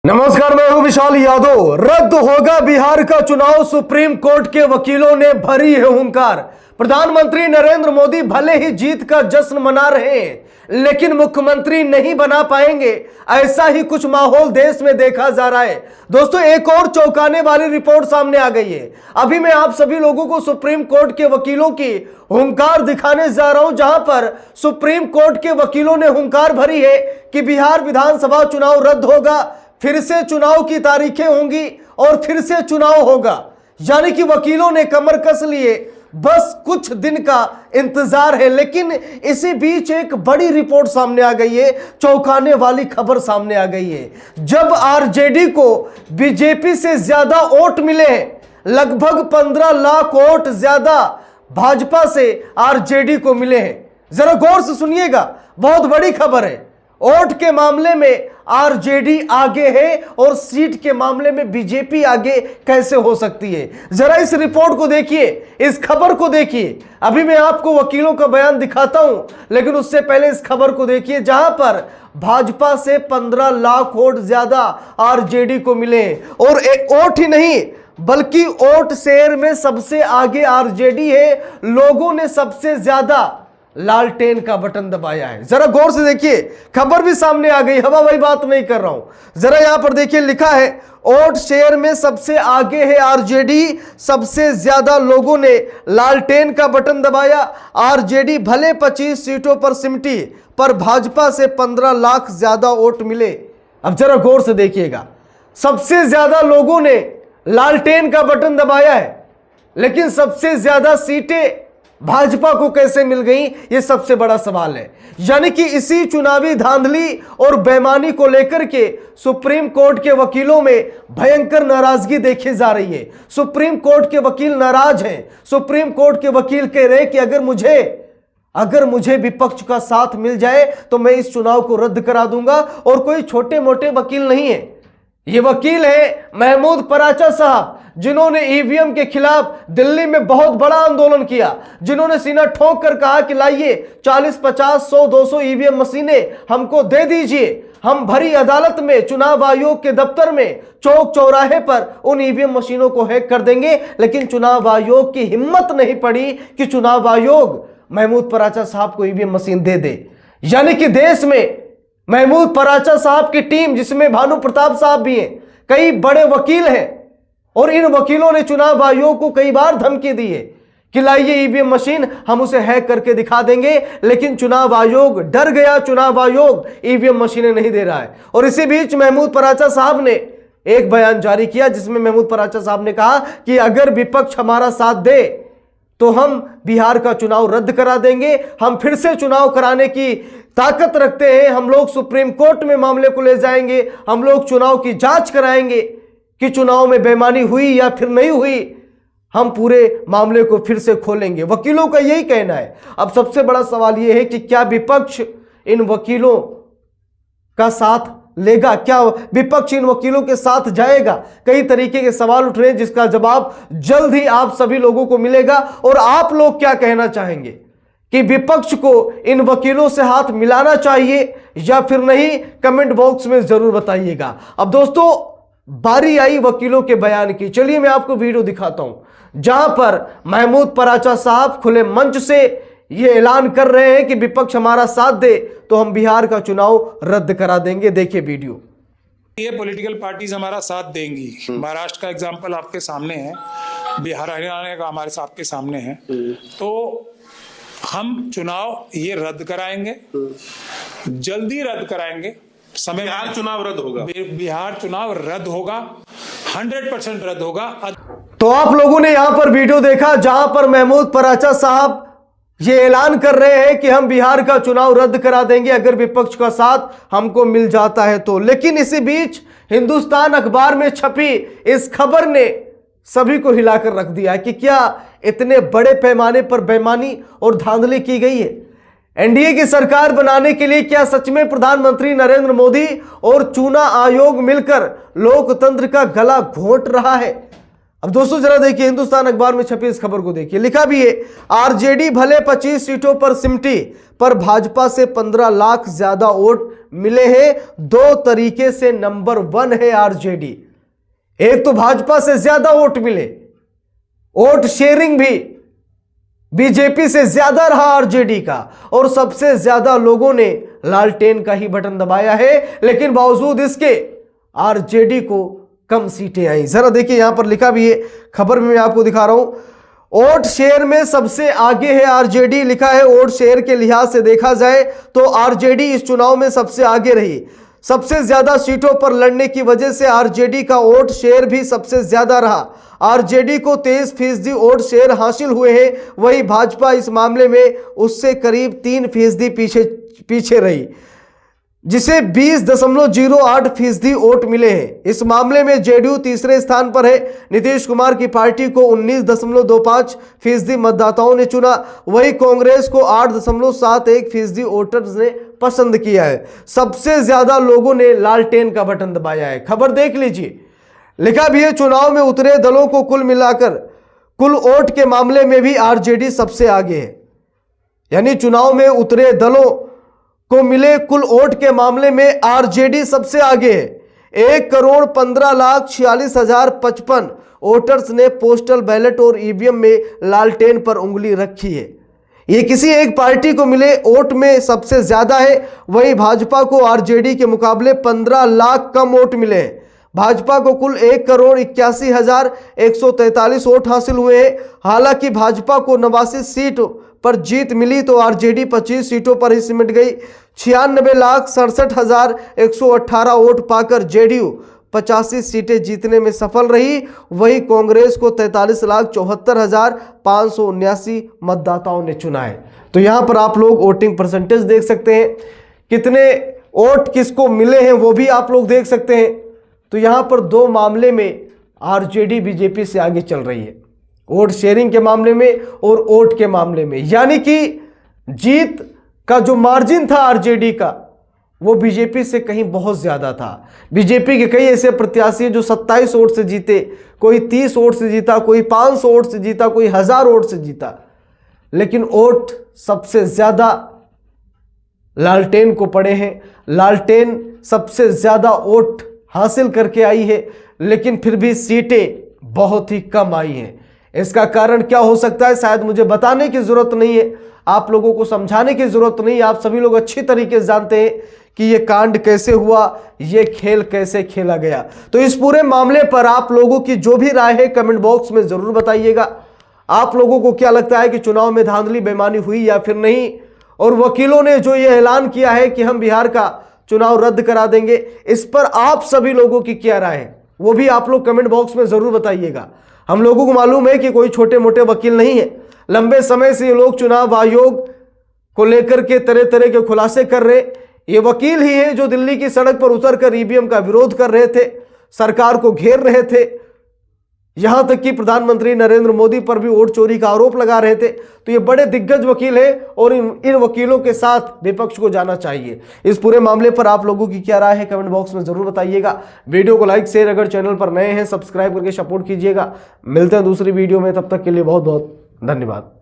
नमस्कार, मैं हूं विशाल यादव। रद्द होगा बिहार का चुनाव, सुप्रीम कोर्ट के वकीलों ने भरी है हुंकार। प्रधानमंत्री नरेंद्र मोदी भले ही जीत का जश्न मना रहे हैं, लेकिन मुख्यमंत्री नहीं बना पाएंगे, ऐसा ही कुछ माहौल देश में देखा जा रहा है। दोस्तों, एक और चौंकाने वाली रिपोर्ट सामने आ गई है। अभी मैं आप सभी लोगों को सुप्रीम कोर्ट के वकीलों की हुंकार दिखाने जा रहा हूं, जहां पर सुप्रीम कोर्ट के वकीलों ने हुंकार भरी है कि बिहार विधानसभा चुनाव रद्द होगा, फिर से चुनाव की तारीखें होंगी और फिर से चुनाव होगा। यानी कि वकीलों ने कमर कस लिए, बस कुछ दिन का इंतजार है। लेकिन इसी बीच एक बड़ी रिपोर्ट सामने आ गई है, चौंकाने वाली खबर सामने आ गई है। जब आरजेडी को बीजेपी से ज्यादा वोट मिले हैं, लगभग 15 लाख वोट ज्यादा भाजपा से आरजेडी को मिले हैं। जरा गौर से सुनिएगा, बहुत बड़ी खबर है। वोट के मामले में आरजेडी आगे है और सीट के मामले में बीजेपी आगे कैसे हो सकती है? जरा इस रिपोर्ट को देखिए, इस खबर को देखिए। अभी मैं आपको वकीलों का बयान दिखाता हूं, लेकिन उससे पहले इस खबर को देखिए, जहां पर भाजपा से 15 लाख वोट ज्यादा आरजेडी को मिले और एक वोट ही नहीं बल्कि वोट शेयर में सबसे आगे आरजेडी है। लोगों ने सबसे ज्यादा लालटेन का बटन दबाया है। जरा गौर से देखिए, खबर भी सामने आ गई, हवा वही बात नहीं कर रहा हूं। जरा यहां पर देखिए, लिखा है वोट शेयर में सबसे आगे है आरजेडी, सबसे ज्यादा लोगों ने लालटेन का बटन दबाया। आरजेडी भले 25 सीटों पर सिमटी, पर भाजपा से 15 लाख ज्यादा वोट मिले। अब जरा गौर से देखिएगा, सबसे ज्यादा लोगों ने लालटेन का बटन दबाया है, लेकिन सबसे ज्यादा सीटें भाजपा को कैसे मिल गई, यह सबसे बड़ा सवाल है। यानी कि इसी चुनावी धांधली और बेईमानी को लेकर के सुप्रीम कोर्ट के वकीलों में भयंकर नाराजगी देखी जा रही है। सुप्रीम कोर्ट के वकील नाराज हैं। सुप्रीम कोर्ट के वकील कह रहे हैं कि अगर मुझे विपक्ष का साथ मिल जाए तो मैं इस चुनाव को रद्द करा दूंगा। और कोई छोटे मोटे वकील नहीं है, ये वकील है महमूद पराचा साहब, जिन्होंने ईवीएम के खिलाफ दिल्ली में बहुत बड़ा आंदोलन किया, जिन्होंने सीना ठोक कर कहा कि लाइए 40, 50, 100, 200 ईवीएम मशीनें हमको दे दीजिए, हम भरी अदालत में, चुनाव आयोग के दफ्तर में, चौक चौराहे पर उन ईवीएम मशीनों को हैक कर देंगे। लेकिन चुनाव आयोग की हिम्मत नहीं पड़ी कि चुनाव आयोग महमूद पराचा साहब को ईवीएम मशीन दे दे। यानी कि देश में महमूद पराचा साहब की टीम, जिसमें भानु प्रताप साहब भी हैं, कई बड़े वकील हैं, और इन वकीलों ने चुनाव आयोग को कई बार धमकी दी है कि लाइए ईवीएम मशीन, हम उसे हैक करके दिखा देंगे। लेकिन चुनाव आयोग डर गया, चुनाव आयोग ईवीएम मशीनें नहीं दे रहा है। और इसी बीच महमूद पराचा साहब ने एक बयान जारी किया, जिसमें महमूद पराचा साहब ने कहा कि अगर विपक्ष हमारा साथ दे तो हम बिहार का चुनाव रद्द करा देंगे, हम फिर से चुनाव कराने की ताकत रखते हैं, हम लोग सुप्रीम कोर्ट में मामले को ले जाएंगे, हम लोग चुनाव की जांच कराएंगे कि चुनाव में बेईमानी हुई या फिर नहीं हुई, हम पूरे मामले को फिर से खोलेंगे। वकीलों का यही कहना है। अब सबसे बड़ा सवाल यह है कि क्या विपक्ष इन वकीलों का साथ लेगा, क्या विपक्ष इन वकीलों के साथ जाएगा? कई तरीके के सवाल उठ रहे हैं, जिसका जवाब जल्द ही आप सभी लोगों को मिलेगा। और आप लोग क्या कहना चाहेंगे कि विपक्ष को इन वकीलों से हाथ मिलाना चाहिए या फिर नहीं, कमेंट बॉक्स में जरूर बताइएगा। अब दोस्तों, बारी आई वकीलों के बयान की। चलिए मैं आपको वीडियो दिखाता हूं, जहां पर महमूद पराचा साहब खुले मंच से ये ऐलान कर रहे हैं कि विपक्ष हमारा साथ दे तो हम बिहार का चुनाव रद्द करा देंगे। देखिए वीडियो। ये पॉलिटिकल पार्टीज हमारा साथ देंगी। महाराष्ट्र का एग्जांपल आपके सामने है, बिहार हरियाणा का हमारे आपके सामने है। तो हम चुनाव ये रद्द कराएंगे, जल्दी रद्द कराएंगे। समय बिहार चुनाव रद्द होगा, बिहार चुनाव रद्द होगा, 100% रद्द होगा। तो आप लोगों ने यहां पर वीडियो देखा, जहां पर महमूद पराचा साहब ये ऐलान कर रहे हैं कि हम बिहार का चुनाव रद्द करा देंगे अगर विपक्ष का साथ हमको मिल जाता है तो। लेकिन इसी बीच हिंदुस्तान अखबार में छपी इस खबर ने सभी को हिलाकर रख दिया है कि क्या इतने बड़े पैमाने पर बेईमानी और धांधली की गई है। एनडीए की सरकार बनाने के लिए क्या सच में प्रधानमंत्री नरेंद्र मोदी और चुनाव आयोग मिलकर लोकतंत्र का गला घोंट रहा है? अब दोस्तों जरा देखिए, हिंदुस्तान अखबार में छपी इस खबर को देखिए। लिखा भी है, आरजेडी भले 25 सीटों पर सिमटी, पर भाजपा से 15 लाख ज्यादा वोट मिले हैं, दो तरीके से नंबर 1 है आरजेडी। एक तो भाजपा से ज्यादा वोट मिले, वोट शेयरिंग भी बीजेपी से ज्यादा रहा आरजेडी का, और सबसे ज्यादा लोगों ने लालटेन का ही बटन दबाया है। लेकिन बावजूद इसके आरजेडी को कम सीटें आई। जरा देखिए यहां पर लिखा भी है, खबर में मैं आपको दिखा रहा हूं, वोट शेयर में सबसे आगे है आरजेडी। लिखा है वोट शेयर के लिहाज से देखा जाए तो आरजेडी इस चुनाव में सबसे आगे रही। सबसे ज्यादा सीटों पर लड़ने की वजह से आरजेडी का वोट शेयर भी सबसे ज्यादा रहा। आरजेडी को 23% वोट शेयर हासिल हुए हैं, वही भाजपा इस मामले में उससे करीब 3% पीछे रही, जिसे 20.08% वोट मिले हैं। इस मामले में जेडीयू तीसरे स्थान पर है। नीतीश कुमार की पार्टी को 19.25% मतदाताओं ने चुना, वही कांग्रेस को 8.71% वोटर्स ने पसंद किया है। सबसे ज्यादा लोगों ने लालटेन का बटन दबाया है। खबर देख लीजिए, लिखा भी है चुनाव में उतरे दलों को कुल मिलाकर कुल वोट के मामले में भी आरजेडी सबसे आगे है। यानी चुनाव में उतरे दलों को मिले कुल वोट के मामले में आरजेडी सबसे आगे है। 1,15,46,055 वोटर्स ने पोस्टल बैलेट और ईवीएम में लालटेन पर उंगली रखी है। ये किसी एक पार्टी को मिले वोट में सबसे ज्यादा है। वही भाजपा को आरजेडी के मुकाबले 15 लाख कम वोट मिले हैं। भाजपा को कुल 1,81,143 वोट हासिल हुए हैं। हालांकि भाजपा को 89 सीट पर जीत मिली तो आरजेडी 25 सीटों पर ही सिमट गई। 96,67,118 वोट पाकर जेडीयू 85 सीटें जीतने में सफल रही। वही कांग्रेस को 43,74,579 मतदाताओं ने चुना है। तो यहां पर आप लोग वोटिंग परसेंटेज देख सकते हैं, कितने वोट किसको मिले हैं वो भी आप लोग देख सकते हैं। तो यहां पर दो मामले में आरजेडी बीजेपी से आगे चल रही है, वोट शेयरिंग के मामले में और वोट के मामले में। यानी कि जीत का जो मार्जिन था आरजेडी का वो बीजेपी से कहीं बहुत ज्यादा था। बीजेपी के कई ऐसे प्रत्याशी जो 27 वोट से जीते, कोई 30 वोट से जीता, कोई 500 वोट से जीता, कोई 1000 वोट से जीता, लेकिन वोट सबसे ज्यादा लालटेन को पड़े हैं। लालटेन सबसे ज्यादा वोट हासिल करके आई है, लेकिन फिर भी सीटें बहुत ही कम आई हैं। इसका कारण क्या हो सकता है शायद मुझे बताने की जरूरत नहीं है, आप लोगों को समझाने की जरूरत नहीं है। आप सभी लोग अच्छी तरीके से जानते हैं कि ये कांड कैसे हुआ, ये खेल कैसे खेला गया। तो इस पूरे मामले पर आप लोगों की जो भी राय है कमेंट बॉक्स में जरूर बताइएगा। आप लोगों को क्या लगता है कि चुनाव में धांधली बेईमानी हुई या फिर नहीं, और वकीलों ने जो ये ऐलान किया है कि हम बिहार का चुनाव रद्द करा देंगे, इस पर आप सभी लोगों की क्या राय है वो भी आप लोग कमेंट बॉक्स में जरूर बताइएगा। हम लोगों को मालूम है कि कोई छोटे मोटे वकील नहीं है, लंबे समय से ये लोग चुनाव आयोग को लेकर के तरह तरह के खुलासे कर रहे। ये वकील ही हैं जो दिल्ली की सड़क पर उतरकर ईवीएम का विरोध कर रहे थे, सरकार को घेर रहे थे, यहां तक कि प्रधानमंत्री नरेंद्र मोदी पर भी वोट चोरी का आरोप लगा रहे थे। तो ये बड़े दिग्गज वकील हैं और इन वकीलों के साथ विपक्ष को जाना चाहिए। इस पूरे मामले पर आप लोगों की क्या राय है कमेंट बॉक्स में जरूर बताइएगा। वीडियो को लाइक शेयर, अगर चैनल पर नए हैं सब्सक्राइब करके सपोर्ट कीजिएगा। मिलते हैं दूसरी वीडियो में, तब तक के लिए बहुत बहुत धन्यवाद।